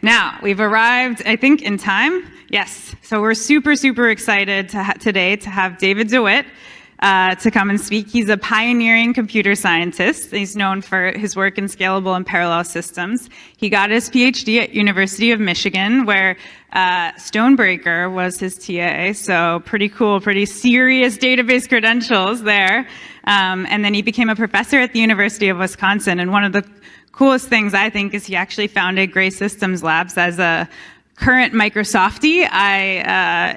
now we've arrived, I think, in time. Yes, so we're super, super excited today to have David DeWitt to come and speak. He's a pioneering computer scientist. He's known for his work in scalable and parallel systems. He got his PhD at University of Michigan, where Stonebreaker was his TA, so pretty cool, pretty serious database credentials there. And then he became a professor at the University of Wisconsin, and one of the coolest things, I think, is he actually founded Gray Systems Labs as a current Microsoftie.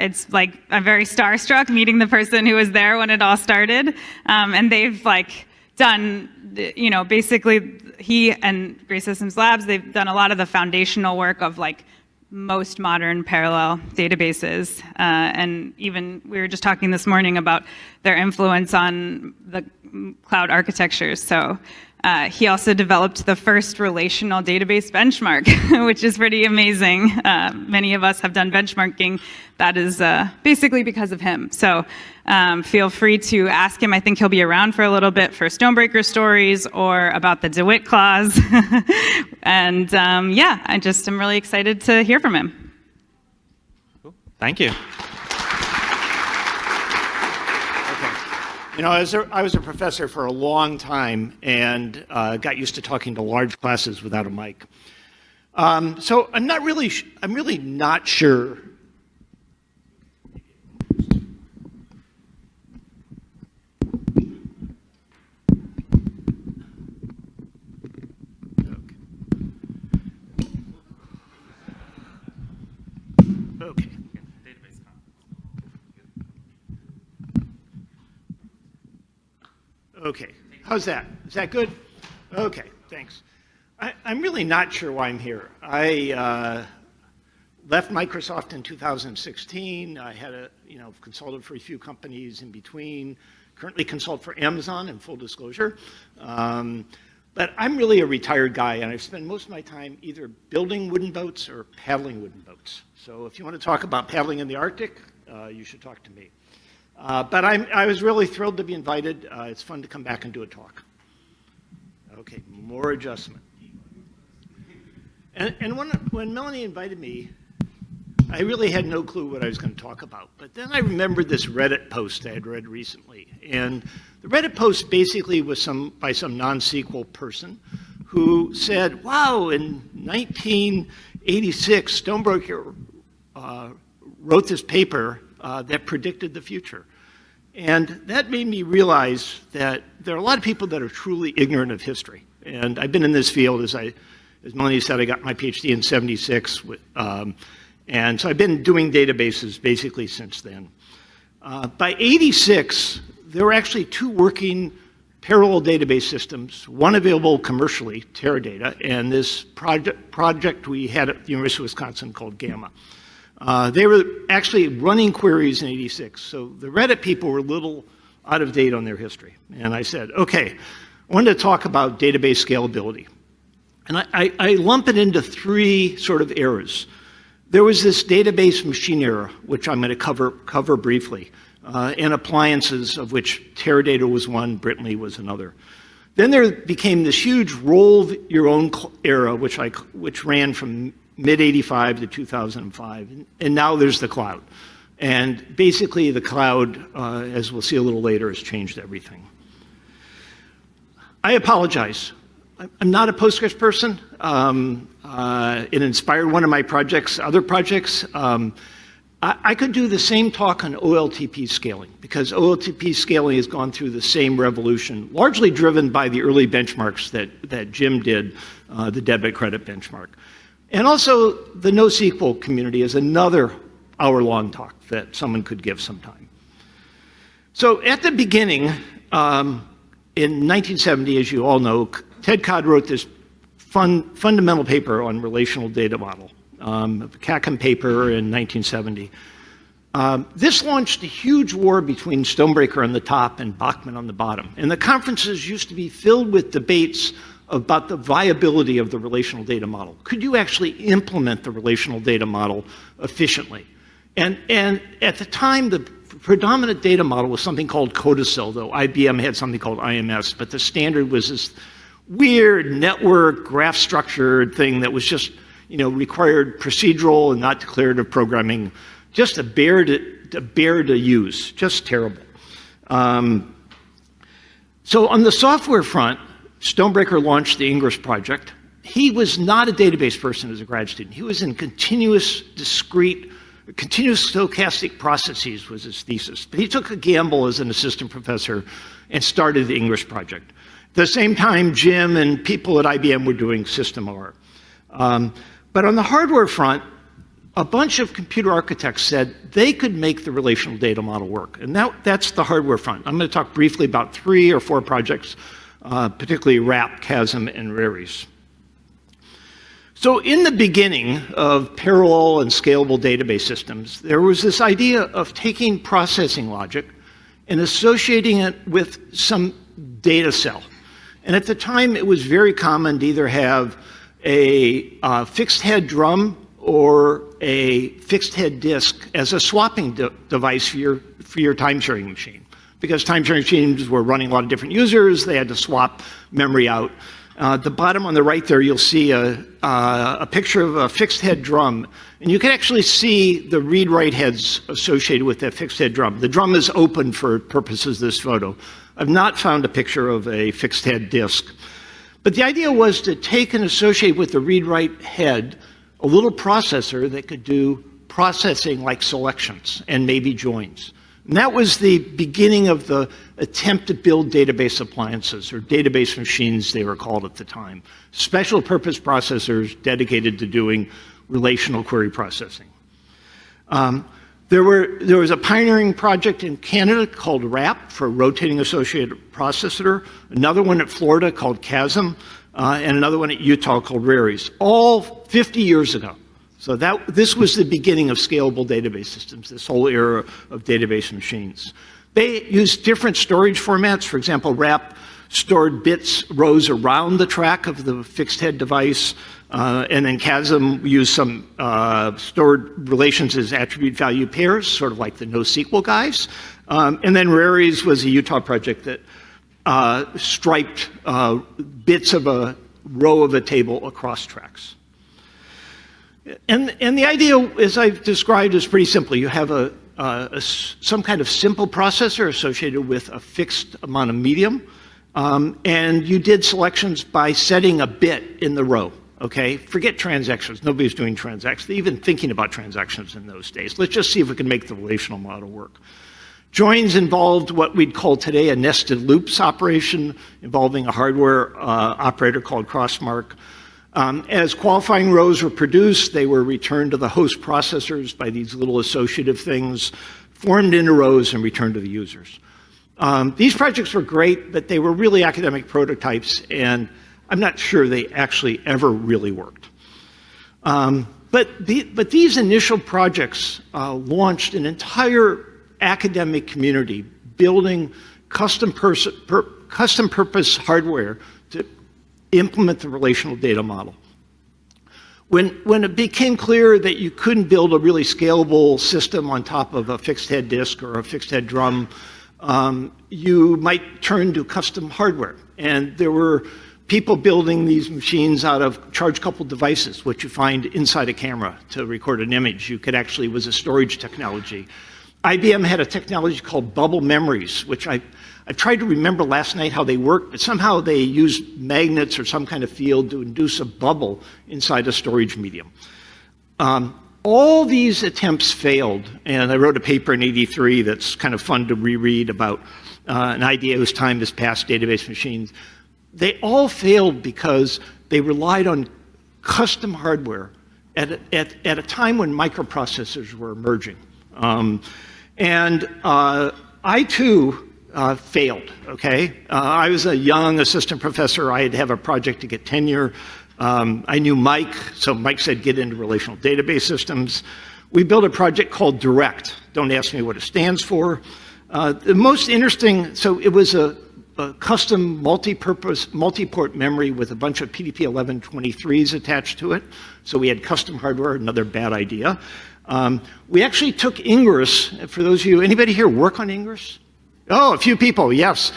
It's like, I'm very starstruck meeting the person who was there when it all started. And they've done, basically he and Gray Systems Labs, they've done a lot of the foundational work of most modern parallel databases. And even we were just talking this morning about their influence on the cloud architectures. So he also developed the first relational database benchmark, which is pretty amazing. Many of us have done benchmarking. That is basically because of him. So feel free to ask him. I think he'll be around for a little bit for Stonebreaker stories or about the DeWitt clause. And yeah, I'm really excited to hear from him. Cool. Thank you. You know, I was a professor for a long time and got used to talking to large classes without a mic. So I'm really not sure. Okay. Okay, how's that? Is that good? Okay, thanks. I'm really not sure why I'm here. I left Microsoft in 2016. I had consulted for a few companies in between. Currently consult for Amazon, in full disclosure. But I'm really a retired guy, and I've spent most of my time either building wooden boats or paddling wooden boats. So if you want to talk about paddling in the Arctic, you should talk to me. But I was really thrilled to be invited. It's fun to come back and do a talk. Okay, more adjustment. And when Melanie invited me, I really had no clue what I was going to talk about. But then I remembered this Reddit post I had read recently. And the Reddit post basically was by some non-SQL person who said, wow, in 1986, Stonebreaker wrote this paper that predicted the future. And that made me realize that there are a lot of people that are truly ignorant of history. And I've been in this field, as Melanie said, I got my PhD in '76. And so I've been doing databases basically since then. By '86, there were actually two working parallel database systems, one available commercially, Teradata, and this project we had at the University of Wisconsin called Gamma. They were actually running queries in '86, so the Reddit people were a little out of date on their history. And I said, okay, I wanted to talk about database scalability. And I lump it into three sort of eras. There was this database machine era, which I'm going to cover briefly, and appliances, of which Teradata was one, Brittany was another. Then there became this huge roll your own era, which ran from mid-'85 to 2005, and now there's the cloud. And basically the cloud, as we'll see a little later, has changed everything. I apologize. I'm not a Postgres person. It inspired one of my other projects. I could do the same talk on OLTP scaling, because OLTP scaling has gone through the same revolution, largely driven by the early benchmarks that Jim did, the debit credit benchmark. And also, the NoSQL community is another hour-long talk that someone could give sometime. So at the beginning, in 1970, as you all know, Ted Codd wrote this fundamental paper on relational data model, a CACM paper in 1970. This launched a huge war between Stonebreaker on the top and Bachman on the bottom. And the conferences used to be filled with debates about the viability of the relational data model. Could you actually implement the relational data model efficiently? And at the time, the predominant data model was something called Codicil, though IBM had something called IMS, but the standard was this weird network graph structured thing that was just, required procedural and not declarative programming, just a bear to use, just terrible. So on the software front, Stonebreaker launched the Ingress project. He was not a database person as a grad student. He was in continuous stochastic processes was his thesis. But he took a gamble as an assistant professor and started the Ingress project. At the same time, Jim and people at IBM were doing System R. But on the hardware front, a bunch of computer architects said they could make the relational data model work. And that's the hardware front. I'm going to talk briefly about 3 or 4 projects, particularly RAP, Chasm, and Raries. So in the beginning of parallel and scalable database systems, there was this idea of taking processing logic and associating it with some data cell. And at the time, it was very common to either have a fixed head drum or a fixed head disk as a swapping device for your time sharing machine. Because time sharing machines were running a lot of different users, they had to swap memory out. The bottom on the right there, you'll see a picture of a fixed head drum. And you can actually see the read-write heads associated with that fixed head drum. The drum is open for purposes of this photo. I've not found a picture of a fixed head disk. But the idea was to take and associate with the read-write head a little processor that could do processing like selections and maybe joins. And that was the beginning of the attempt to build database appliances, or database machines they were called at the time. Special purpose processors dedicated to doing relational query processing. There was a pioneering project in Canada called RAP, for Rotating Associated Processor, another one at Florida called Chasm, and another one at Utah called Raries, all 50 years ago. So this was the beginning of scalable database systems, this whole era of database machines. They used different storage formats. For example, RAP stored bits, rows around the track of the fixed head device, and then Chasm used some stored relations as attribute value pairs, sort of like the NoSQL guys. And then Raries was a Utah project that striped bits of a row of a table across tracks. And the idea, as I've described, is pretty simple. You have some kind of simple processor associated with a fixed amount of medium, and you did selections by setting a bit in the row. Okay, forget transactions. Nobody's doing transactions, even thinking about transactions in those days. Let's just see if we can make the relational model work. Joins involved what we'd call today a nested loops operation, involving a hardware operator called crossmark. As qualifying rows were produced, they were returned to the host processors by these little associative things, formed into rows and returned to the users. These projects were great, but they were really academic prototypes, and I'm not sure they actually ever really worked. But these initial projects launched an entire academic community building custom purpose hardware to implement the relational data model. When it became clear that you couldn't build a really scalable system on top of a fixed head disk or a fixed head drum, you might turn to custom hardware. And there were people building these machines out of charge-coupled devices, which you find inside a camera to record an image. You could actually, was a storage technology. IBM had a technology called bubble memories, which I tried to remember last night how they worked, but somehow they used magnets or some kind of field to induce a bubble inside a storage medium. All these attempts failed, and I wrote a paper in '83 that's kind of fun to reread about an idea whose time has passed, database machines. They all failed because they relied on custom hardware at a time when microprocessors were emerging. I too failed, okay? I was a young assistant professor. I had to have a project to get tenure. I knew Mike, so Mike said get into relational database systems. We built a project called Direct. Don't ask me what it stands for. The most interesting, so it was a custom multi-purpose, multi-port memory with a bunch of PDP-1123s attached to it. So we had custom hardware, another bad idea. We actually took Ingress. For those of you, anybody here work on Ingress? Oh, a few people, yes.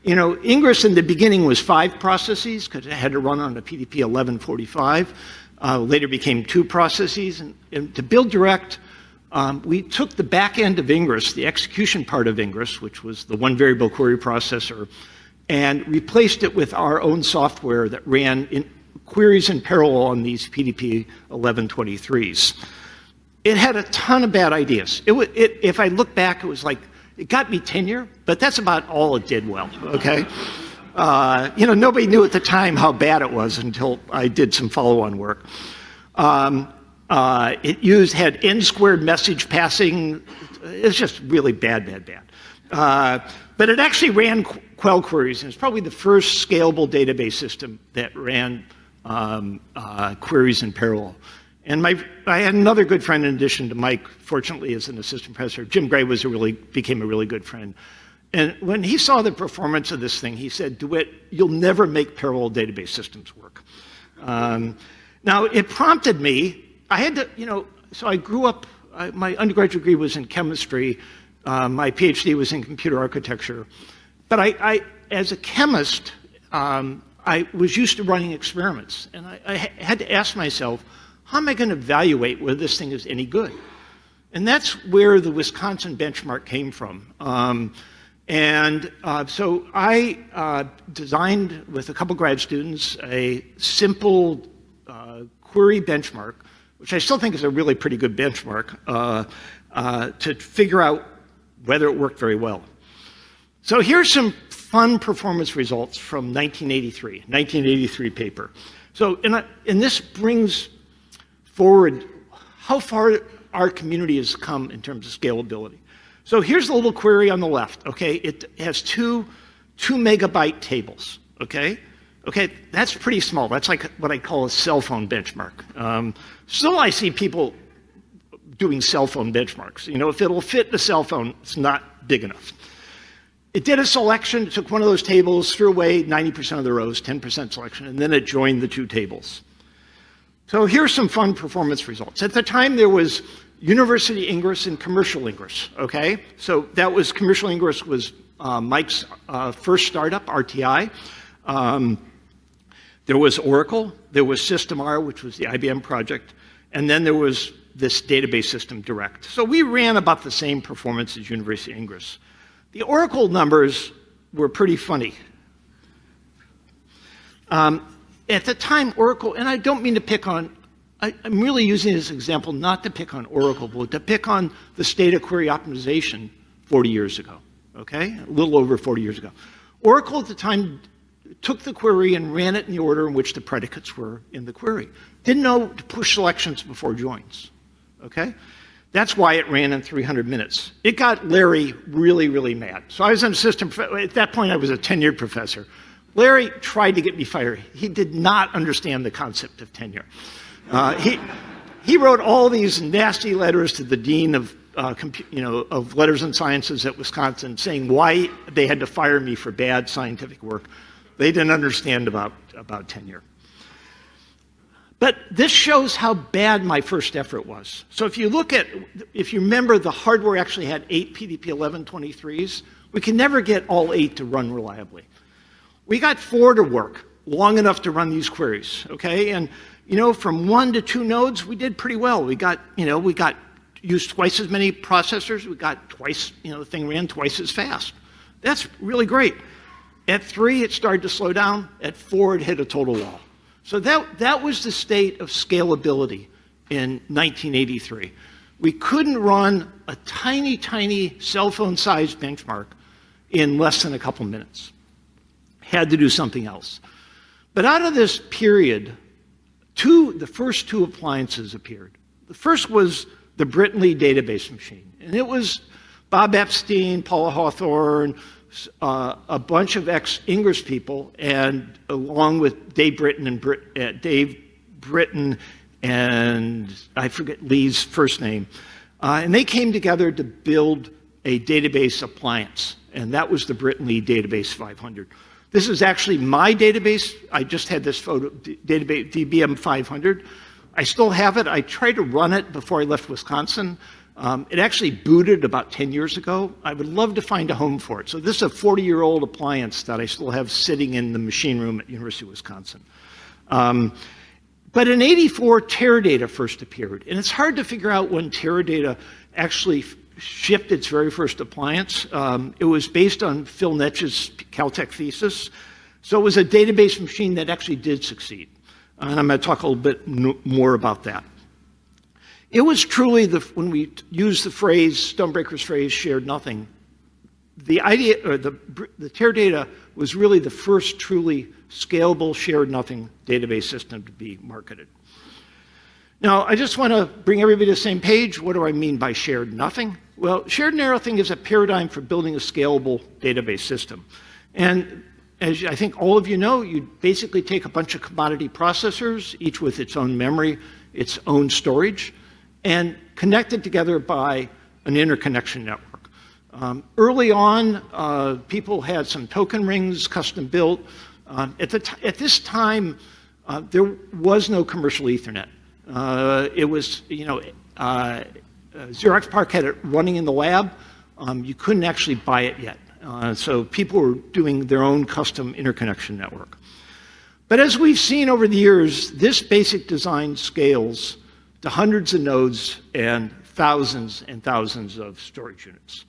You know, Ingress in the beginning was 5 processes because it had to run on a PDP-1145. later became 2 processes. And to build direct, we took the back end of Ingress, the execution part of Ingress, which was the one variable query processor, and replaced it with our own software that ran queries in parallel on these PDP 1123s. It had a ton of bad ideas. If I look back, it was like, it got me tenure, but that's about all it did well, okay? Nobody knew at the time how bad it was until I did some follow-on work. It had n-squared message passing. It's just really bad. But it actually ran quell queries, and it's probably the first scalable database system that ran queries in parallel. And I had another good friend in addition to Mike, fortunately, as an assistant professor. Jim Gray became a really good friend. And when he saw the performance of this thing, he said, DeWitt, you'll never make parallel database systems work. Now, it prompted me, I had to, so I grew up, my undergraduate degree was in chemistry, my PhD was in computer architecture. But I as a chemist, I was used to running experiments. And I had to ask myself, how am I going to evaluate whether this thing is any good? And that's where the Wisconsin benchmark came from. So I designed, with a couple grad students, a simple query benchmark, which I still think is a really pretty good benchmark, to figure out whether it worked very well. So here's some fun performance results from 1983 paper. So, and this brings forward how far our community has come in terms of scalability. So here's the little query on the left, okay? It has two megabyte tables, okay? Okay, that's pretty small. That's like what I call a cell phone benchmark. Still I see people doing cell phone benchmarks. If it'll fit the cell phone, it's not big enough. It did a selection, it took one of those tables, threw away 90% of the rows, 10% selection, and then it joined the 2 tables. So here's some fun performance results. At the time, there was University Ingress and Commercial Ingress, okay? So that was, Commercial Ingress was Mike's first startup, RTI. There was Oracle, there was SystemR, which was the IBM project, and then there was this database system, Direct. So we ran about the same performance as University Ingress. The Oracle numbers were pretty funny. At the time, Oracle, and I don't mean to pick on, I'm really using this example not to pick on Oracle, but to pick on the state of query optimization 40 years ago, okay? A little over 40 years ago. Oracle at the time took the query and ran it in the order in which the predicates were in the query. Didn't know to push selections before joins, okay? That's why it ran in 300 minutes. It got Larry really, really mad. So I was an assistant, at that point I was a tenured professor. Larry tried to get me fired. He did not understand the concept of tenure. He wrote all these nasty letters to the dean of letters and sciences at Wisconsin saying why they had to fire me for bad scientific work. They didn't understand about tenure. But this shows how bad my first effort was. So if you remember, the hardware actually had 8 PDP 1123s. We can never get all 8 to run reliably. We got 4 to work long enough to run these queries, okay? And from 1 to 2 nodes, we did pretty well. We used twice as many processors. We got twice, the thing ran twice as fast. That's really great. At 3, it started to slow down. At 4, it hit a total wall. So that was the state of scalability in 1983. We couldn't run a tiny, tiny cell phone-sized benchmark in less than a couple minutes. Had to do something else. But out of this period, the first 2 appliances appeared. The first was the Brittany database machine. And it was Bob Epstein, Paula Hawthorne, a bunch of ex-Ingress people, and along with Dave Britton and I forget Lee's first name, and they came together to build a database appliance, and that was the Brittany Database 500. This is actually my database. I just had this photo, database DBM 500. I still have it. I tried to run it before I left Wisconsin. It actually booted about 10 years ago. I would love to find a home for it. So this is a 40-year-old appliance that I still have sitting in the machine room at University of Wisconsin. But in '84, Teradata first appeared. And it's hard to figure out when Teradata actually shipped its very first appliance. It was based on Phil Netch's Caltech thesis. So it was a database machine that actually did succeed. And I'm going to talk a little bit more about that. It was truly, when we use the phrase, Stonebreaker's phrase, shared nothing, the idea, or the Teradata was really the first truly scalable shared nothing database system to be marketed. Now, I just want to bring everybody to the same page. What do I mean by shared nothing? Well, shared nothing is a paradigm for building a scalable database system. And as I think all of you know, you basically take a bunch of commodity processors, each with its own memory, its own storage, and connect it together by an interconnection network. Early on, people had some token rings custom built. At this time, there was no commercial Ethernet. It was, Xerox PARC had it running in the lab. You couldn't actually buy it yet. So people were doing their own custom interconnection network. But as we've seen over the years, this basic design scales to hundreds of nodes and thousands of storage units.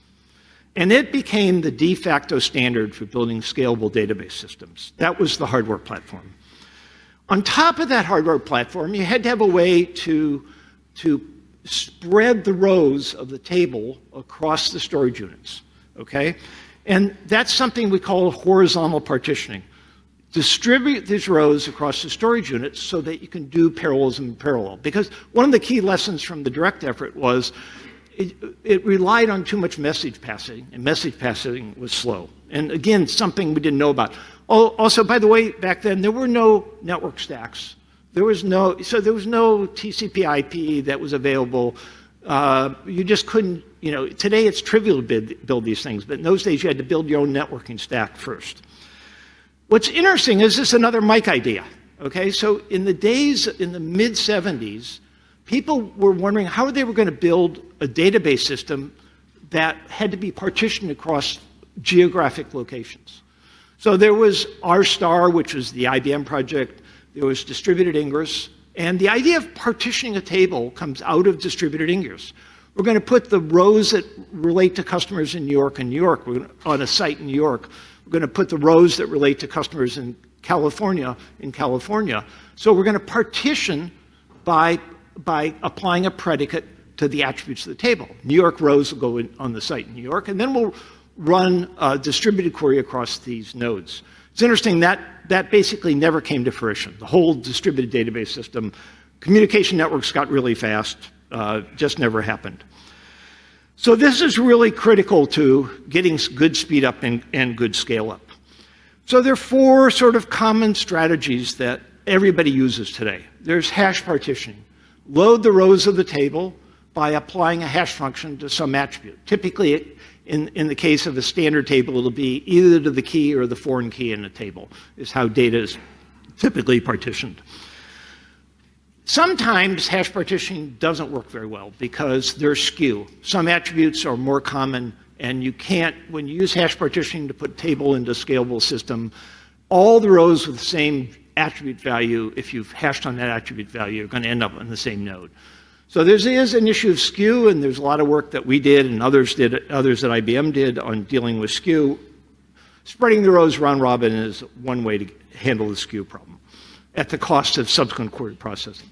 And it became the de facto standard for building scalable database systems. That was the hardware platform. On top of that hardware platform, you had to have a way to spread the rows of the table across the storage units, okay? And that's something we call horizontal partitioning. Distribute these rows across the storage units so that you can do parallelism in parallel. Because one of the key lessons from the direct effort was it relied on too much message passing, and message passing was slow. And again, something we didn't know about. Also, by the way, back then, there were no network stacks. There was no TCP/IP that was available. You just couldn't, today it's trivial to build these things, but in those days you had to build your own networking stack first. What's interesting is this another Mike idea, okay? So in the mid-'70s, people were wondering how they were going to build a database system that had to be partitioned across geographic locations. So there was RStar, which was the IBM project. There was distributed ingress. And the idea of partitioning a table comes out of distributed ingress. We're going to put the rows that relate to customers in New York on a site in New York. We're going to put the rows that relate to customers in California. So we're going to partition by applying a predicate to the attributes of the table. New York rows will go on the site in New York, and then we'll run a distributed query across these nodes. It's interesting that basically never came to fruition. The whole distributed database system, communication networks got really fast, just never happened. So this is really critical to getting good speed up and good scale up. So there are four sort of common strategies that everybody uses today. There's hash partitioning. Load the rows of the table by applying a hash function to some attribute. Typically, in the case of a standard table, it'll be either to the key or the foreign key in a table, is how data is typically partitioned. Sometimes hash partitioning doesn't work very well because there's skew. Some attributes are more common, and you can't, when you use hash partitioning to put table into a scalable system, all the rows with the same attribute value, if you've hashed on that attribute value, are going to end up on the same node. So there is an issue of skew, and there's a lot of work that we did and others at IBM did on dealing with skew. Spreading the rows round robin is one way to handle the skew problem at the cost of subsequent query processing.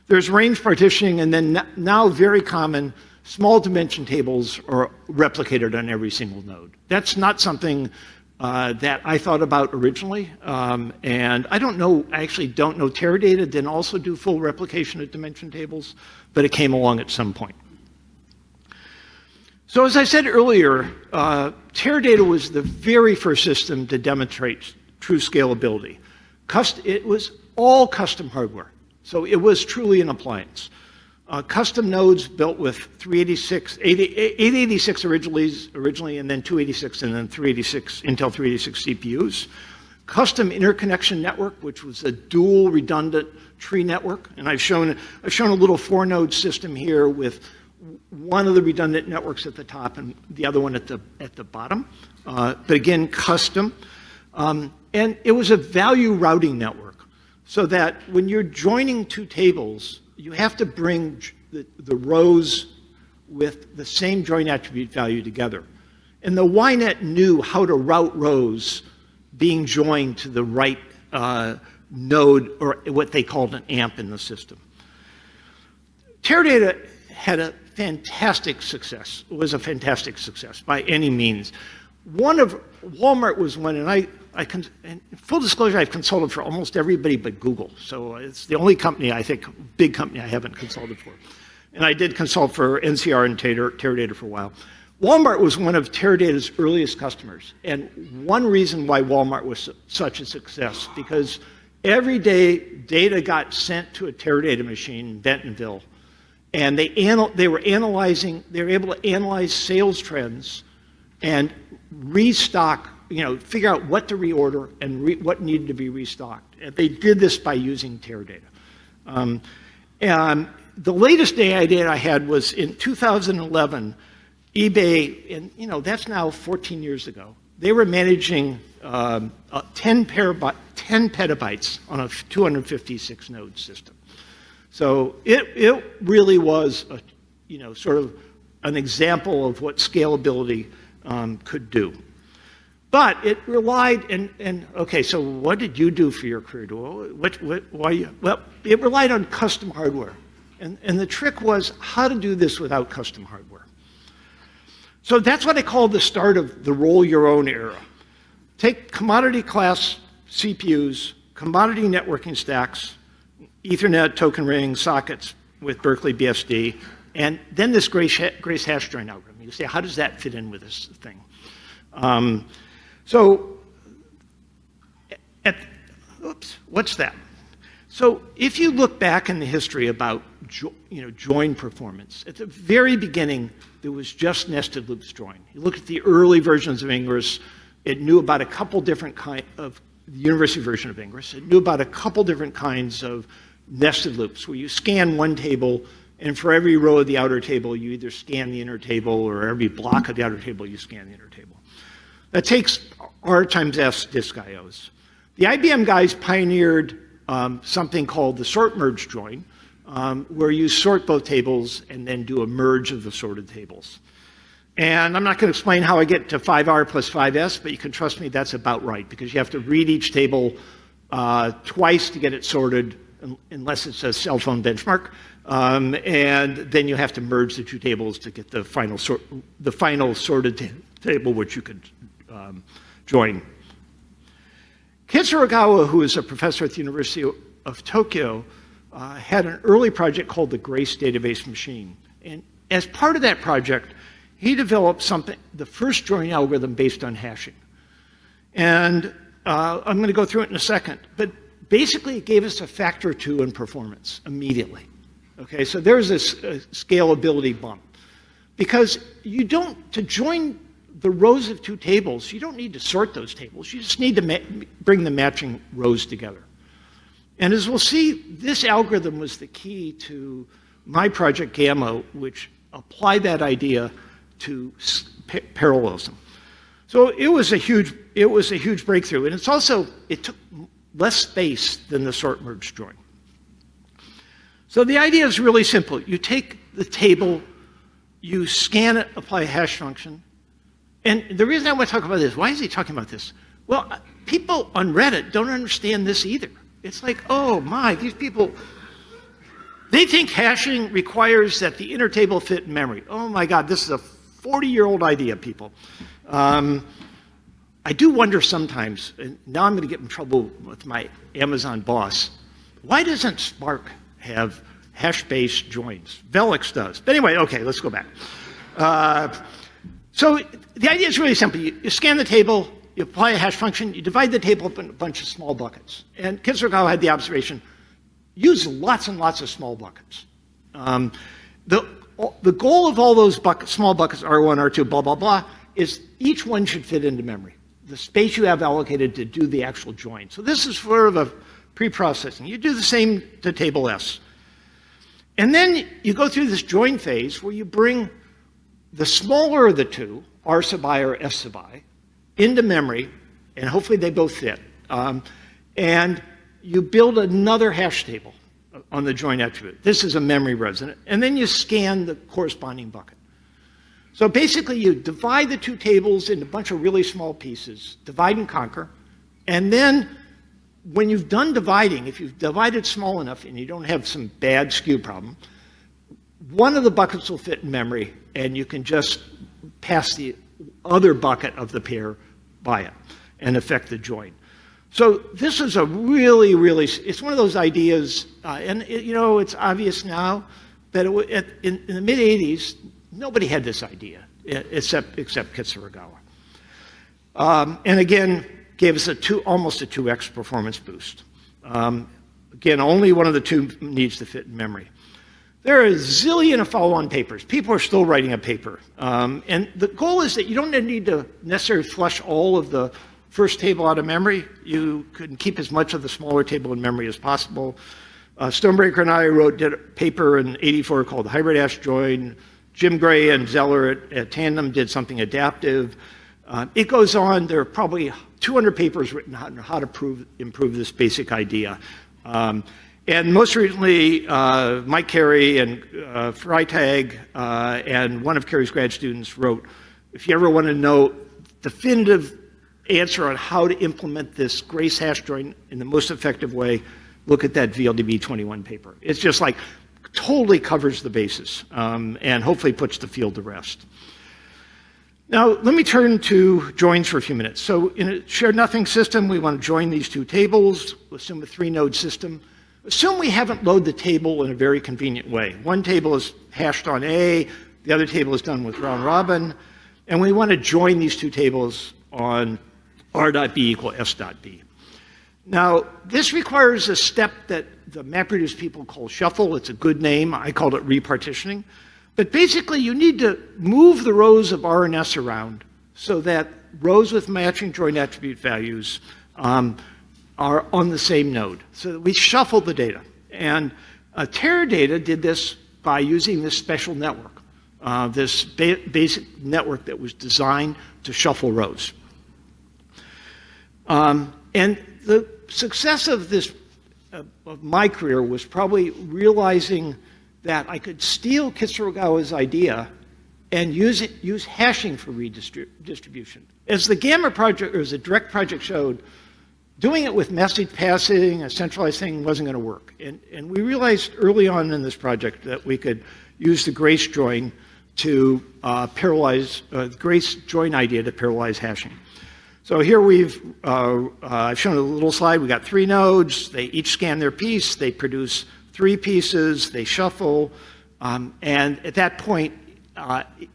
There's range partitioning, and then now very common, small dimension tables are replicated on every single node. That's not something that I thought about originally, and I actually don't know, Teradata didn't also do full replication of dimension tables, but it came along at some point. So as I said earlier, Teradata was the very first system to demonstrate true scalability. It was all custom hardware, so it was truly an appliance. Custom nodes built with 886 originally, and then 286, and then 386, Intel 386 CPUs. Custom interconnection network, which was a dual redundant tree network, and I've shown a little 4-node system here with one of the redundant networks at the top and the other one at the bottom. But again, custom, and it was a value routing network. so that when you're joining two tables, you have to bring the rows with the same join attribute value together. And the Ynet knew how to route rows being joined to the right node, or what they called an AMP in the system. Teradata had a fantastic success. It was a fantastic success by any means. Walmart was one, and and full disclosure, I've consulted for almost everybody but Google. So it's the only company, I think, big company I haven't consulted for. And I did consult for NCR and Teradata for a while. Walmart was one of Teradata's earliest customers. And one reason why Walmart was such a success, because every day data got sent to a Teradata machine in Bentonville. And they were able to analyze sales trends and restock, figure out what to reorder and what needed to be restocked. And they did this by using Teradata. And the latest data I had was in 2011, eBay, and that's now 14 years ago. They were managing 10 petabytes on a 256 node system. So it really was sort of an example of what scalability could do. But it relied, okay, so what did you do for your career? Well, it relied on custom hardware. And the trick was how to do this without custom hardware. So that's what I call the start of the roll your own era. Take commodity class CPUs, commodity networking stacks, Ethernet, token ring, sockets with Berkeley BSD, and then this Grace hash join algorithm. You say, how does that fit in with this thing? What's that? So if you look back in the history about join performance, at the very beginning, there was just nested loops join. You look at the early versions of Ingress, it knew about a couple different kinds of the university version of Ingress. It knew about a couple different kinds of nested loops where you scan one table, and for every row of the outer table, you either scan the inner table, or every block of the outer table, you scan the inner table. That takes R times S disk IOs. The IBM guys pioneered something called the sort merge join, where you sort both tables and then do a merge of the sorted tables. And I'm not going to explain how I get to 5R plus 5S, but you can trust me, that's about right, because you have to read each table twice to get it sorted, unless it's a cell phone benchmark. And then you have to merge the two tables to get the final sorted table, which you could join. Kitsuragawa, who is a professor at the University of Tokyo, had an early project called the Grace database machine. And as part of that project, he developed the first join algorithm based on hashing. And I'm going to go through it in a second. But basically, it gave us a factor or two in performance immediately. Okay, so there's this scalability bump. Because to join the rows of two tables, you don't need to sort those tables. You just need to bring the matching rows together. And as we'll see, this algorithm was the key to my project Gamma, which applied that idea to parallelism. So it was a huge breakthrough, and it took less space than the sort merge join. So the idea is really simple. You take the table, you scan it, apply a hash function. And the reason I want to talk about this, why is he talking about this? Well, people on Reddit don't understand this either. It's like, oh my, these people, they think hashing requires that the inner table fit in memory. Oh my God, this is a 40-year-old idea, people. I do wonder sometimes, and now I'm going to get in trouble with my Amazon boss, why doesn't Spark have hash-based joins? Velix does. But anyway, okay, let's go back. So the idea is really simple. You scan the table, you apply a hash function, you divide the table up in a bunch of small buckets. And Kitsuragawa had the observation, use lots and lots of small buckets. The goal of all those small buckets, R1, R2, blah, blah, blah, is each one should fit into memory, the space you have allocated to do the actual join. So this is sort of a pre-processing. You do the same to table S. And then you go through this join phase where you bring the smaller of the two, R sub I or S sub I, into memory, and hopefully they both fit. And you build another hash table on the join attribute. This is a memory resident. And then you scan the corresponding bucket. So basically, you divide the two tables into a bunch of really small pieces, divide and conquer, and then when you've done dividing, if you've divided small enough and you don't have some bad skew problem, one of the buckets will fit in memory, and you can just pass the other bucket of the pair by it and affect the join. So this is a really, really, it's one of those ideas, and it's obvious now, that in the mid-'80s, nobody had this idea, except Kitsuragawa. And again, gave us almost a 2x performance boost. Again, only one of the two needs to fit in memory. There are a zillion of follow-on papers. People are still writing a paper. And the goal is that you don't need to necessarily flush all of the first table out of memory. You can keep as much of the smaller table in memory as possible. Stonebreaker and I did a paper in '84 called Hybrid Hash Join. Jim Gray and Zeller at Tandem did something adaptive. It goes on. There are probably 200 papers written on how to improve this basic idea. And most recently, Mike Carey and Freitag and one of Carey's grad students wrote, if you ever want to know definitive answer on how to implement this Grace hash join in the most effective way, look at that VLDB 21 paper. It's just like totally covers the basis and hopefully puts the field to rest. Now, let me turn to joins for a few minutes. So in a shared nothing system, we want to join these two tables. We'll assume a 3-node system. Assume we haven't loaded the table in a very convenient way. One table is hashed on A, the other table is done with round robin, and we want to join these two tables on R.B equal S.B. Now, this requires a step that the MapReduce people call shuffle. It's a good name. I called it repartitioning. But basically, you need to move the rows of R and S around so that rows with matching join attribute values are on the same node. So that we shuffle the data. And Teradata did this by using this special network, this basic network that was designed to shuffle rows. And the success of this, of my career, was probably realizing that I could steal Kitsuragawa's idea and use hashing for redistribution. As the Gamma project, or as the Direct project showed, doing it with message passing, a centralized thing, wasn't going to work. And we realized early on in this project that we could use the Grace join to parallelize, the Grace join idea to parallelize hashing. So here I've shown a little slide. We got 3 nodes. They each scan their piece. They produce 3 pieces. They shuffle. And at that point,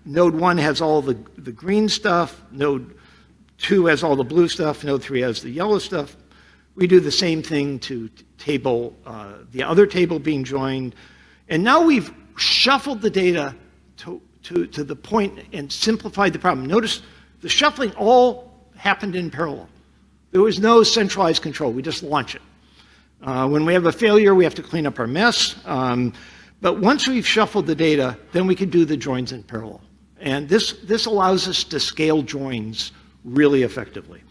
node 1 has all the green stuff. Node 2 has all the blue stuff. Node 3 has the yellow stuff. We do the same thing to table, the other table being joined. And now we've shuffled the data to the point and simplified the problem. Notice the shuffling all happened in parallel. There was no centralized control. We just launch it. When we have a failure, we have to clean up our mess. But once we've shuffled the data, then we can do the joins in parallel. And this allows us to scale joins really effectively.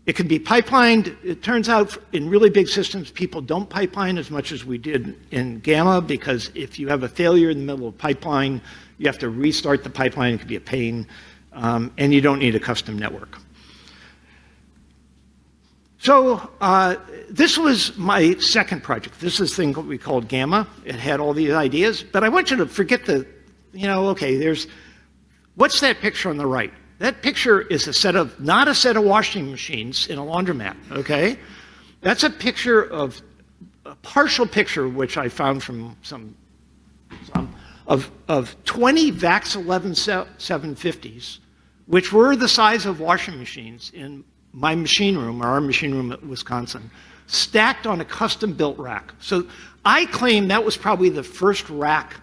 It can be pipelined. It turns out in really big systems, people don't pipeline as much as we did in Gamma, because if you have a failure in the middle of a pipeline, you have to restart the pipeline. It can be a pain. And you don't need a custom network. So this was my second project. This is a thing we called Gamma. It had all these ideas. But I want you to forget okay, what's that picture on the right? That picture is not a set of washing machines in a laundromat, okay? That's a partial picture, which I found from of 20 VAX 11 750s, which were the size of washing machines in my machine room, or our machine room at Wisconsin, stacked on a custom-built rack. So I claim that was probably the first rack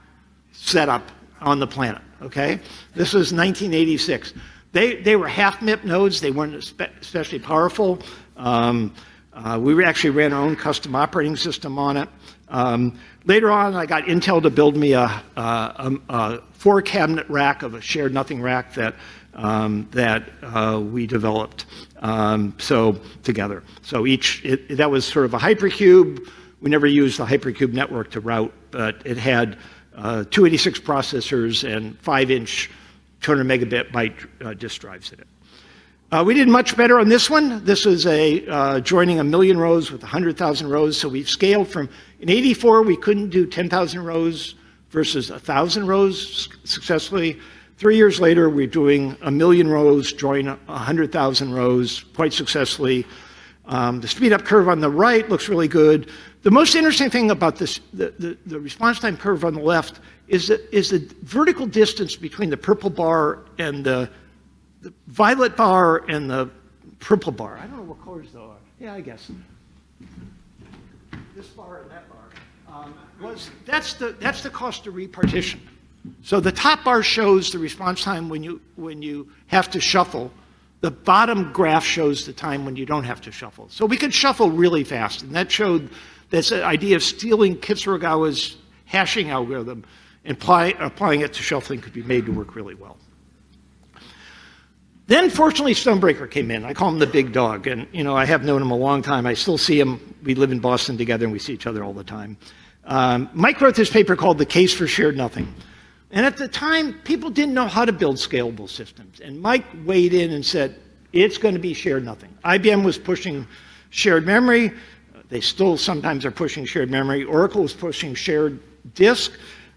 setup on the planet, okay? This was 1986. They were half-MIP nodes. They weren't especially powerful. We actually ran our own custom operating system on it. Later on, I got Intel to build me a 4-cabinet rack of a shared nothing rack that we developed together. So that was sort of a hypercube. We never used the hypercube network to route, but it had 286 processors and 5-inch 200 megabit byte disk drives in it. We did much better on this one. This is joining 1 million rows with 100,000 rows. So we've scaled from, in 84, we couldn't do 10,000 rows versus 1,000 rows successfully. 3 years later, we're doing 1 million rows, join 100,000 rows quite successfully. The speed up curve on the right looks really good. The most interesting thing about this, the response time curve on the left is the vertical distance between the purple bar and the violet bar and the purple bar. I don't know what colors those are. Yeah, I guess. This bar and that bar. That's the cost of repartition. So the top bar shows the response time when you have to shuffle. The bottom graph shows the time when you don't have to shuffle. So we could shuffle really fast, and that showed this idea of stealing Kitsuragawa's hashing algorithm and applying it to shuffling could be made to work really well. Then, fortunately, Stonebreaker came in. I call him the big dog, and I have known him a long time. I still see him. We live in Boston together, and we see each other all the time. Mike wrote this paper called "The Case for Shared Nothing," and at the time, people didn't know how to build scalable systems. And Mike weighed in and said, "It's going to be shared nothing." IBM was pushing shared memory. They still sometimes are pushing shared memory. Oracle was pushing shared disk,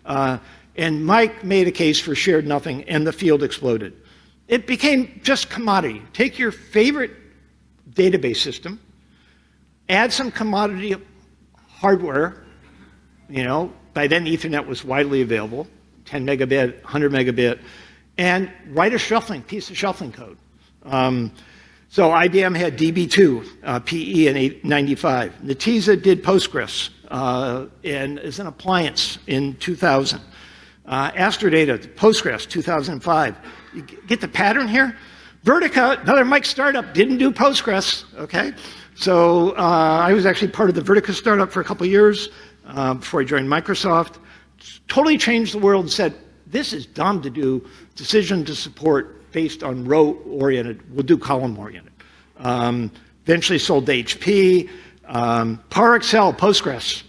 and Mike made a case for shared nothing, and the field exploded. It became just commodity. Take your favorite database system, add some commodity hardware, by then Ethernet was widely available, 10 megabit, 100 megabit, and write a piece of shuffling code. So IBM had DB2, PE in 95. Netezza did Postgres, and as an appliance in 2000. Astrodata, Postgres, 2005. You get the pattern here? Vertica, another Mike startup, didn't do Postgres, okay? So I was actually part of the Vertica startup for a couple of years before I joined Microsoft. Totally changed the world and said, this is dumb to do decision to support based on row-oriented, we'll do column-oriented. Eventually sold to HP. ParAccel, Postgres.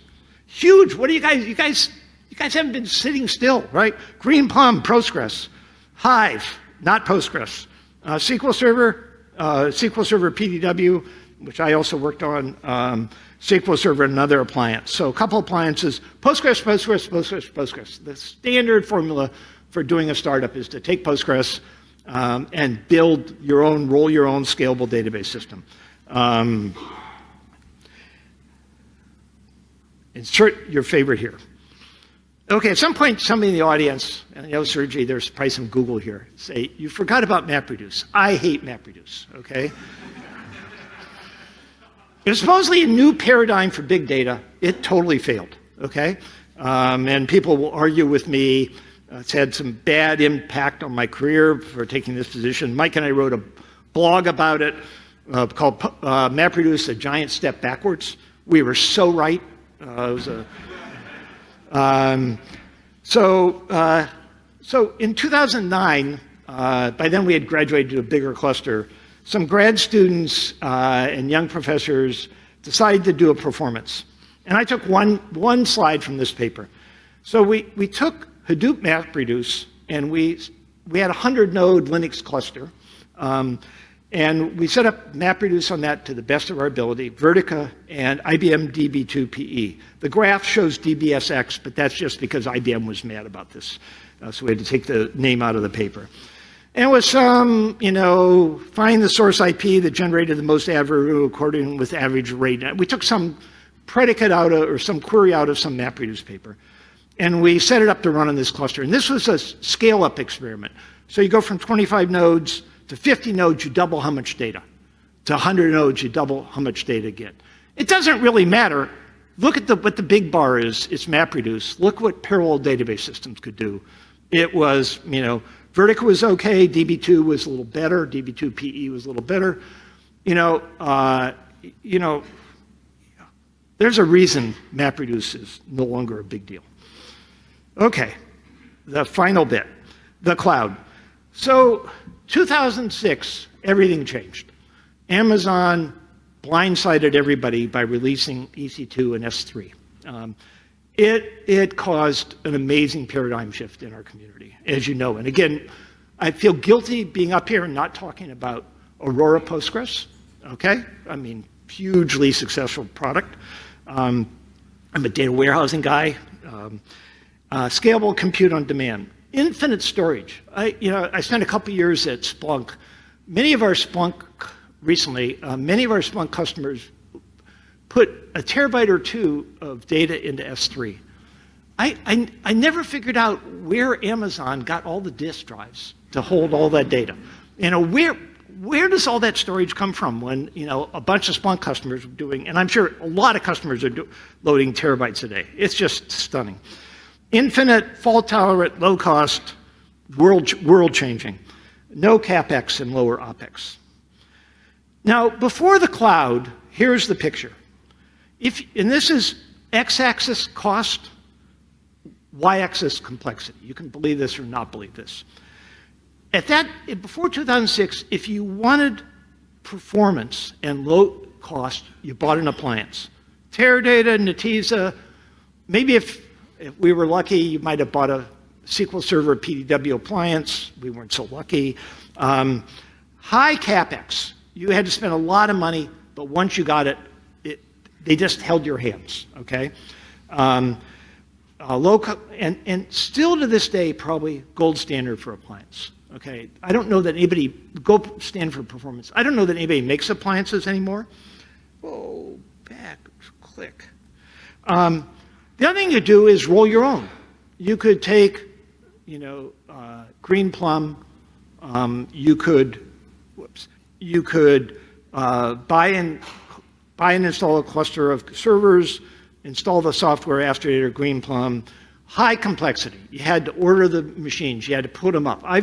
Huge, what do you guys haven't been sitting still, right? Green Plum, Postgres. Hive, not Postgres. SQL Server PDW, which I also worked on. SQL Server, another appliance. So a couple appliances. Postgres. The standard formula for doing a startup is to take Postgres and build roll your own scalable database system. Insert your favorite here. Okay, at some point, somebody in the audience, and Sergey, there's probably some Google here, say, you forgot about MapReduce. I hate MapReduce, okay? It was supposedly a new paradigm for big data. It totally failed, okay? And people will argue with me. It's had some bad impact on my career for taking this position. Mike and I wrote a blog about it called MapReduce, A Giant Step Backwards. We were so right. It was so in 2009, by then we had graduated to a bigger cluster. Some grad students and young professors decided to do a performance. And I took one slide from this paper. So we took Hadoop MapReduce, and we had a 100-node Linux cluster. And we set up MapReduce on that to the best of our ability, Vertica and IBM DB2 PE. The graph shows DBSX, but that's just because IBM was mad about this. So we had to take the name out of the paper. And it was some, find the source IP that generated the most average according with average rate. We took some predicate out of, or some query out of some MapReduce paper. And we set it up to run on this cluster. And this was a scale-up experiment. So you go from 25 nodes to 50 nodes, you double how much data. To 100 nodes, you double how much data you get. It doesn't really matter. Look at what the big bar is. It's MapReduce. Look what parallel database systems could do. It was, Vertica was okay. DB2 was a little better. DB2 PE was a little better. There's a reason MapReduce is no longer a big deal. Okay, the final bit, the cloud. So 2006, everything changed. Amazon blindsided everybody by releasing EC2 and S3. It caused an amazing paradigm shift in our community, as you know. And again, I feel guilty being up here and not talking about Aurora Postgres, okay? I mean, hugely successful product. I'm a data warehousing guy. Scalable compute on demand. Infinite storage. I spent a couple years at Splunk. Many of our Splunk customers put a terabyte or two of data into S3. I never figured out where Amazon got all the disk drives to hold all that data. Where does all that storage come from when a bunch of Splunk customers are doing, and I'm sure a lot of customers are loading terabytes a day. It's just stunning. Infinite, fault tolerant, low cost, world changing. No CapEx and lower OpEx. Now, before the cloud, here's the picture. And this is x-axis cost, y-axis complexity. You can believe this or not believe this. Before 2006, if you wanted performance and low cost, you bought an appliance. Teradata, Netezza, maybe if we were lucky, you might have bought a SQL Server PDW appliance. We weren't so lucky. High CapEx. You had to spend a lot of money, but once you got it, they just held your hands, okay? And still to this day, probably gold standard for appliance, okay? I don't know that anybody, gold standard for performance, I don't know that anybody makes appliances anymore. Oh, back, click. The other thing you do is roll your own. You could take, Green Plum, you could buy and install a cluster of servers, install the software after it or Green Plum. High complexity. You had to order the machines. You had to put them up. I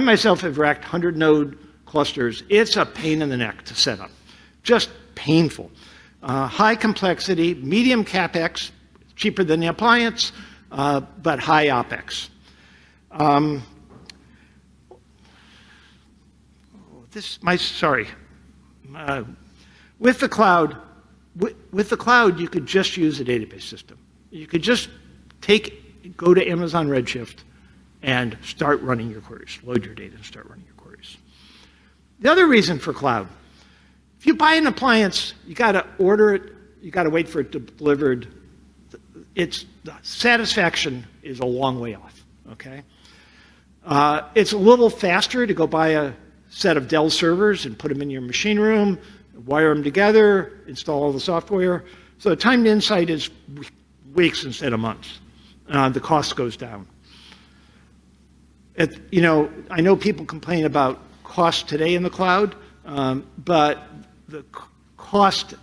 myself have racked 100 node clusters. It's a pain in the neck to set up. Just painful. High complexity, medium CapEx, cheaper than the appliance, but high OpEx. With the cloud, you could just use a database system. You could just go to Amazon Redshift and start running your queries, load your data and start running your queries. The other reason for cloud, if you buy an appliance, you got to order it, you got to wait for it to be delivered. The satisfaction is a long way off, okay? It's a little faster to go buy a set of Dell servers and put them in your machine room, wire them together, install all the software. So the time to insight is weeks instead of months. The cost goes down. I know people complain about cost today in the cloud, but the cost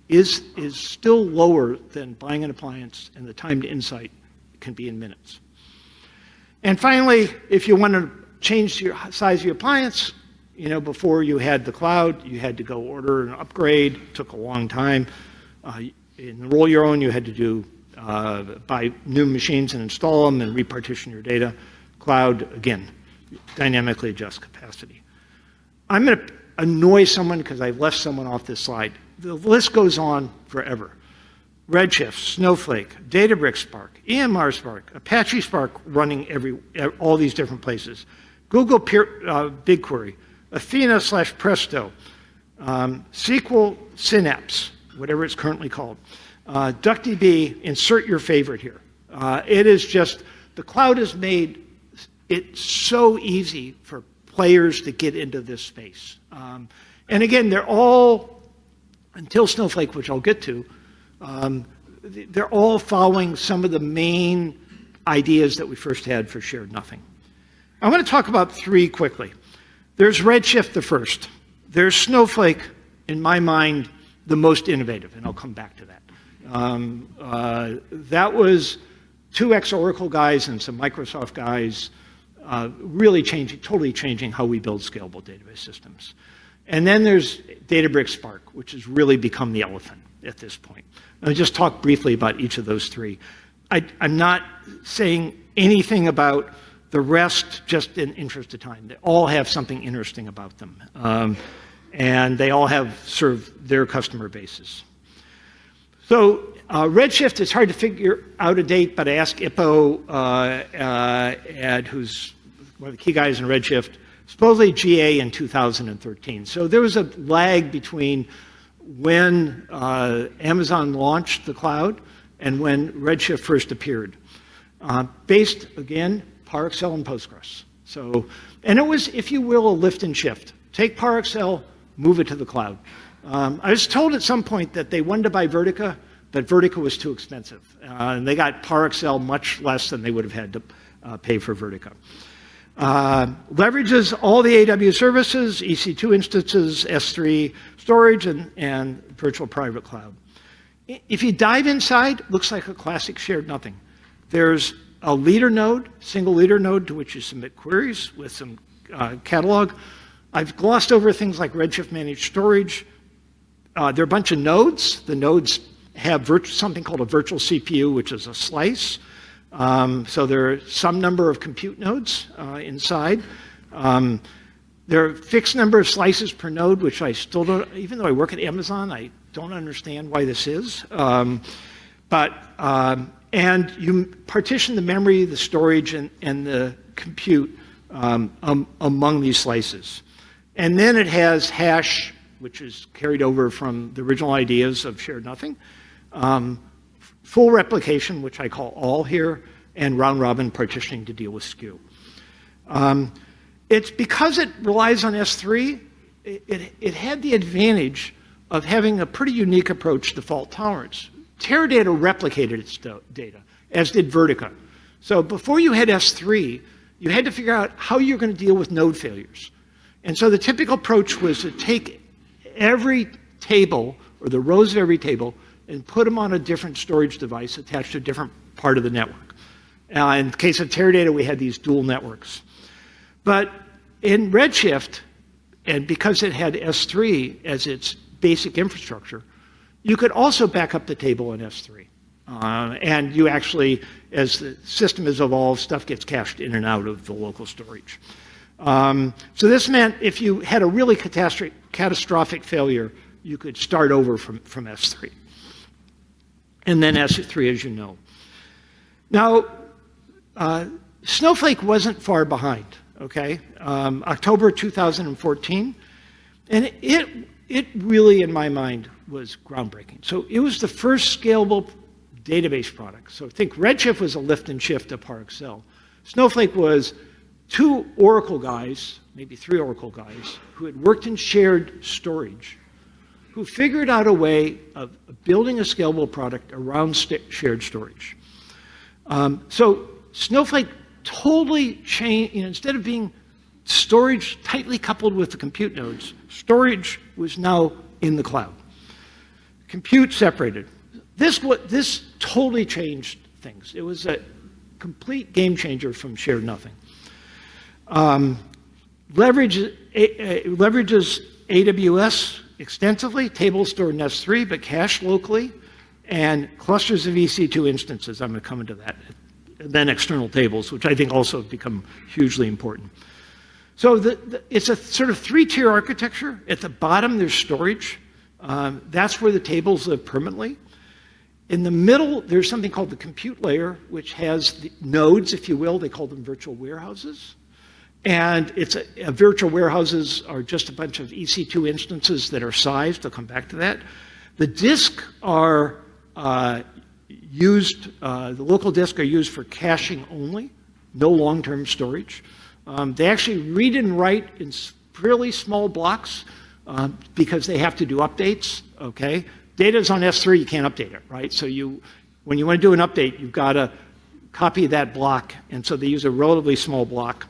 is still lower than buying an appliance, and the time to insight can be in minutes. And finally, if you want to change the size of your appliance, before you had the cloud, you had to go order an upgrade. It took a long time. Enroll your own, you had to do buy new machines and install them and repartition your data. Cloud, again, dynamically adjust capacity. I'm going to annoy someone because I left someone off this slide. The list goes on forever. Redshift, Snowflake, Databricks Spark, EMR Spark, Apache Spark running all these different places. Google BigQuery, Athena/Presto, SQL Synapse, whatever it's currently called. DuckDB, insert your favorite here. It is just, the cloud has made it so easy for players to get into this space. And again, they're all, until Snowflake, which I'll get to, they're all following some of the main ideas that we first had for shared nothing. I want to talk about three quickly. There's Redshift the first. There's Snowflake, in my mind, the most innovative, and I'll come back to that. That was two ex-Oracle guys and some Microsoft guys really totally changing how we build scalable database systems. And then there's Databricks Spark, which has really become the elephant at this point. I'll just talk briefly about each of those three. I'm not saying anything about the rest just in interest of time. They all have something interesting about them. And they all have sort of their customer bases. So Redshift, it's hard to figure out a date, but I asked Ippo, who's one of the key guys in Redshift, supposedly GA in 2013. So there was a lag between when Amazon launched the cloud and when Redshift first appeared. Based, again, PowerXL and Postgres. So, and it was, if you will, a lift and shift. Take PowerXL, move it to the cloud. I was told at some point that they wanted to buy Vertica, but Vertica was too expensive. And they got PowerXL much less than they would have had to pay for Vertica. Leverages all the AWS services, EC2 instances, S3 storage, and virtual private cloud. If you dive inside, it looks like a classic shared nothing. There's a leader node, single leader node to which you submit queries with some catalog. I've glossed over things like Redshift Managed Storage. There are a bunch of nodes. The nodes have something called a virtual CPU, which is a slice. So there are some number of compute nodes inside. There are a fixed number of slices per node, which I still don't, even though I work at Amazon, I don't understand why this is. And you partition the memory, the storage, and the compute among these slices. And then it has hash, which is carried over from the original ideas of shared nothing, full replication, which I call all here, and round-robin partitioning to deal with skew. It's because it relies on S3, it had the advantage of having a pretty unique approach to fault tolerance. Teradata replicated its data, as did Vertica. So before you had S3, you had to figure out how you're going to deal with node failures. And so the typical approach was to take every table, or the rows of every table, and put them on a different storage device attached to a different part of the network. In the case of Teradata, we had these dual networks. But in Redshift, and because it had S3 as its basic infrastructure, you could also back up the table in S3. And you actually, as the system has evolved, stuff gets cached in and out of the local storage. So this meant if you had a really catastrophic failure, you could start over from S3. And then S3, as you know. Now, Snowflake wasn't far behind, okay? October 2014. And it really, in my mind, was groundbreaking. So it was the first scalable database product. So think Redshift was a lift and shift of PowerXL. Snowflake was two Oracle guys, maybe three Oracle guys, who had worked in shared storage, who figured out a way of building a scalable product around shared storage. So Snowflake totally changed, instead of being storage tightly coupled with the compute nodes, storage was now in the cloud. Compute separated. This totally changed things. It was a complete game changer from shared nothing. Leverages AWS extensively, tables stored in S3, but cached locally, and clusters of EC2 instances. I'm going to come into that. And then external tables, which I think also have become hugely important. So it's a sort of three-tier architecture. At the bottom, there's storage. That's where the tables live permanently. In the middle, there's something called the compute layer, which has the nodes, if you will. They call them virtual warehouses. And virtual warehouses are just a bunch of EC2 instances that are sized. I'll come back to that. The disk are used, the local disk are used for caching only, no long-term storage. They actually read and write in really small blocks because they have to do updates, okay? Data's on S3, you can't update it, right? So when you want to do an update, you've got to copy that block, and so they use a relatively small block.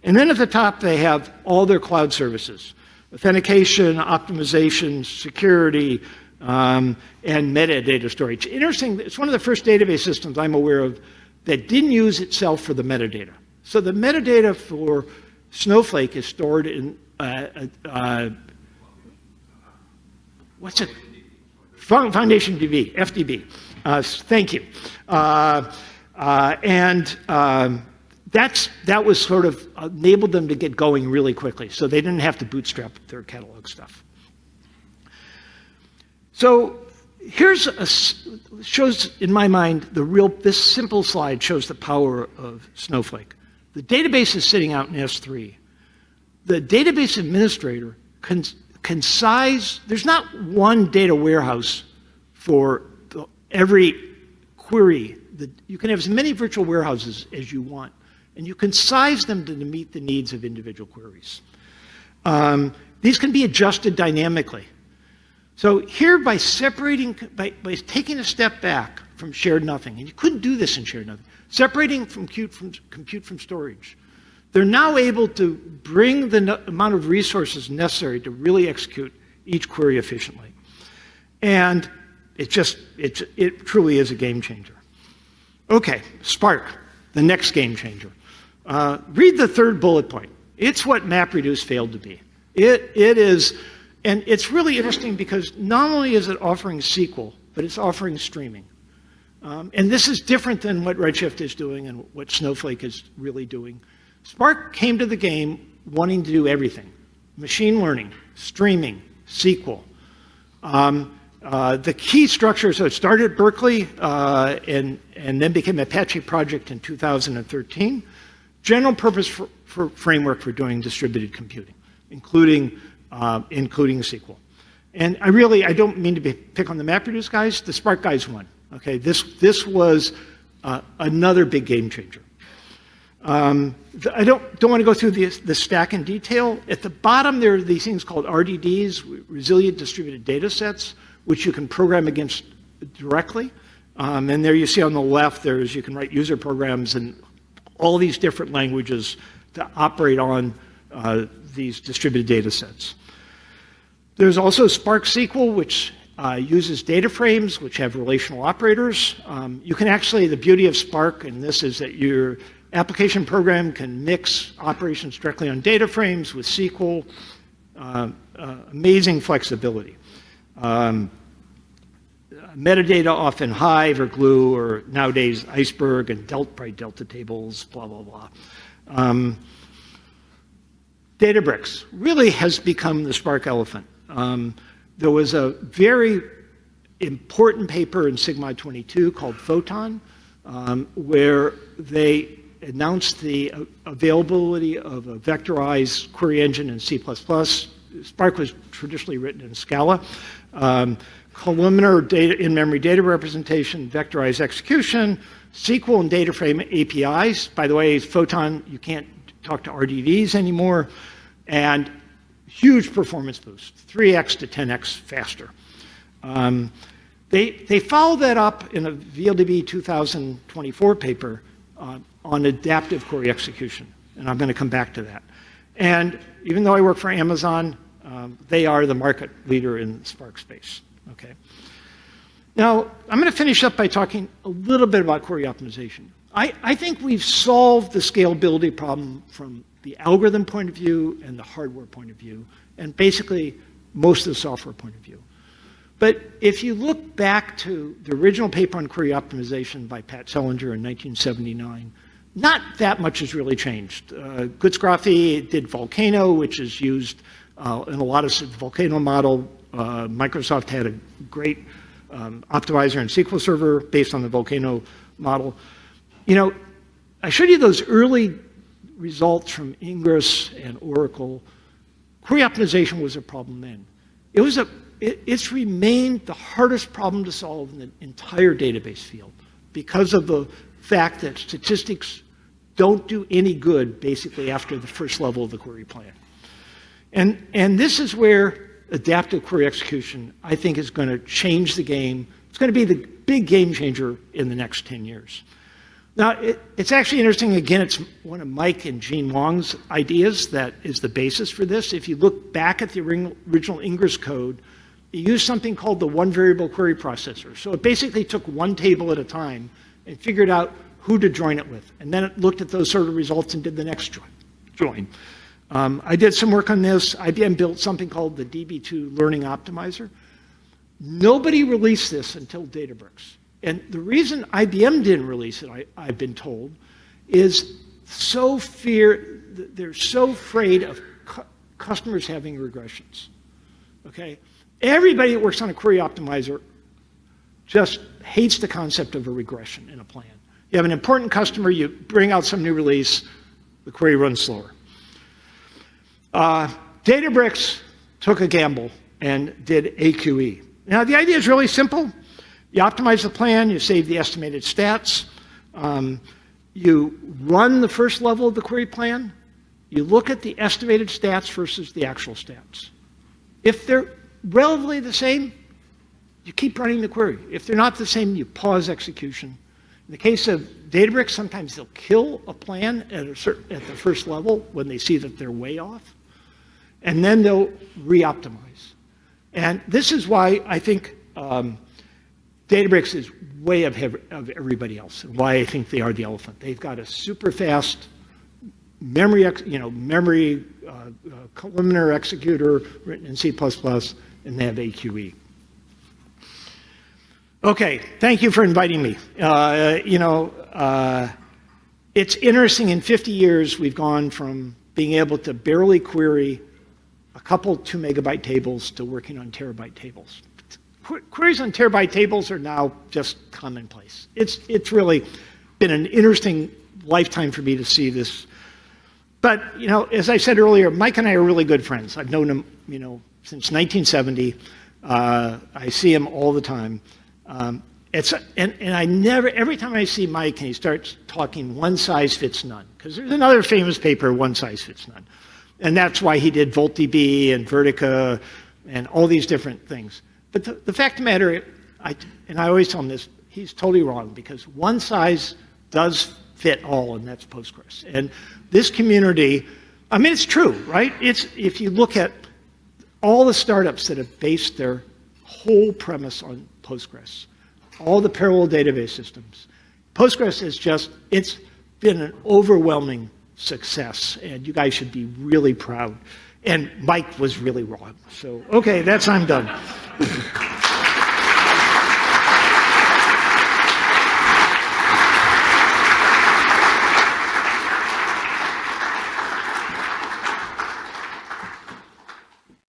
And then at the top, they have all their cloud services: authentication, optimization, security, and metadata storage. Interesting, it's one of the first database systems I'm aware of that didn't use itself for the metadata. So the metadata for Snowflake is stored in what's it? Foundation DB, FDB. Thank you. That was sort of enabled them to get going really quickly, so they didn't have to bootstrap their catalog stuff. So shows in my mind this simple slide shows the power of Snowflake. The database is sitting out in S3. The database administrator can size. There's not one data warehouse for every query. You can have as many virtual warehouses as you want, and you can size them to meet the needs of individual queries. These can be adjusted dynamically. So here, by taking a step back from shared nothing, and you couldn't do this in shared nothing, separating compute from storage, they're now able to bring the amount of resources necessary to really execute each query efficiently. And it truly is a game changer. Okay, Spark, the next game changer. Read the third bullet point. It's what MapReduce failed to be. It is, and it's really interesting because not only is it offering SQL, but it's offering streaming. And this is different than what Redshift is doing and what Snowflake is really doing. Spark came to the game wanting to do everything. Machine learning, streaming, SQL. The key structure, so it started at Berkeley and then became an Apache project in 2013. General purpose for framework for doing distributed computing, including SQL. And I don't mean to pick on the MapReduce guys. The Spark guys won. Okay, this was another big game changer. I don't want to go through the stack in detail. At the bottom, there are these things called RDDs, resilient distributed data sets, which you can program against directly. And there you see on the left, you can write user programs and all these different languages to operate on these distributed data sets. There's also Spark SQL, which uses data frames, which have relational operators. You can actually, the beauty of Spark, and this is that your application program can mix operations directly on data frames with SQL. Amazing flexibility. Metadata often Hive or Glue, or nowadays Iceberg and probably Delta tables, blah, blah, blah. Databricks really has become the Spark elephant. There was a very important paper in Sigma 22 called Photon, where they announced the availability of a vectorized query engine in C++. Spark was traditionally written in Scala. Columnar data, in-memory data representation, vectorized execution, SQL and data frame APIs. By the way, Photon, you can't talk to RDDs anymore. And huge performance boost, 3x to 10x faster. They followed that up in a VLDB 2024 paper on adaptive query execution, and I'm going to come back to that. And even though I work for Amazon, they are the market leader in the Spark space. Okay. Now, I'm going to finish up by talking a little bit about query optimization. I think we've solved the scalability problem from the algorithm point of view and the hardware point of view, and basically most of the software point of view. But if you look back to the original paper on query optimization by Pat Selinger in 1979, not that much has really changed. Gutzgraffi did Volcano, which is used in a lot of the Volcano model. Microsoft had a great optimizer and SQL Server based on the Volcano model. You know, I showed you those early results from Ingress and Oracle. Query optimization was a problem then. It's remained the hardest problem to solve in the entire database field because of the fact that statistics don't do any good basically after the first level of the query plan. And this is where adaptive query execution, I think, is going to change the game. It's going to be the big game changer in the next 10 years. Now, it's actually interesting, again, it's one of Mike and Gene Wong's ideas that is the basis for this. If you look back at the original Ingress code, it used something called the one variable query processor. So it basically took one table at a time and figured out who to join it with. And then it looked at those sort of results and did the next join. I did some work on this. IBM built something called the DB2 Learning Optimizer. Nobody released this until Databricks. And the reason IBM didn't release it, I've been told, is they're so afraid of customers having regressions. Okay? Everybody that works on a query optimizer just hates the concept of a regression in a plan. You have an important customer, you bring out some new release, the query runs slower. Databricks took a gamble and did AQE. Now, the idea is really simple. You optimize the plan, you save the estimated stats, you run the first level of the query plan, you look at the estimated stats versus the actual stats. If they're relatively the same, you keep running the query. If they're not the same, you pause execution. In the case of Databricks, sometimes they'll kill a plan at the first level when they see that they're way off, and then they'll re-optimize. And this is why I think Databricks is way ahead of everybody else, and why I think they are the elephant. They've got a super fast memory columnar executor written in C++, and they have AQE. Okay, thank you for inviting me. It's interesting, in 50 years, we've gone from being able to barely query a couple 2 megabyte tables to working on terabyte tables. Queries on terabyte tables are now just commonplace. It's really been an interesting lifetime for me to see this. But, as I said earlier, Mike and I are really good friends. I've known him, since 1970. I see him all the time. Every time I see Mike and he starts talking one size fits none, because there's another famous paper, one size fits none. And that's why he did VoltDB and Vertica and all these different things. But the fact of the matter, I always tell him this, he's totally wrong, because one size does fit all, and that's Postgres. And this community, it's true, right? If you look at all the startups that have based their whole premise on Postgres, all the parallel database systems, Postgres it's been an overwhelming success, and you guys should be really proud. And Mike was really wrong. So, okay, I'm done.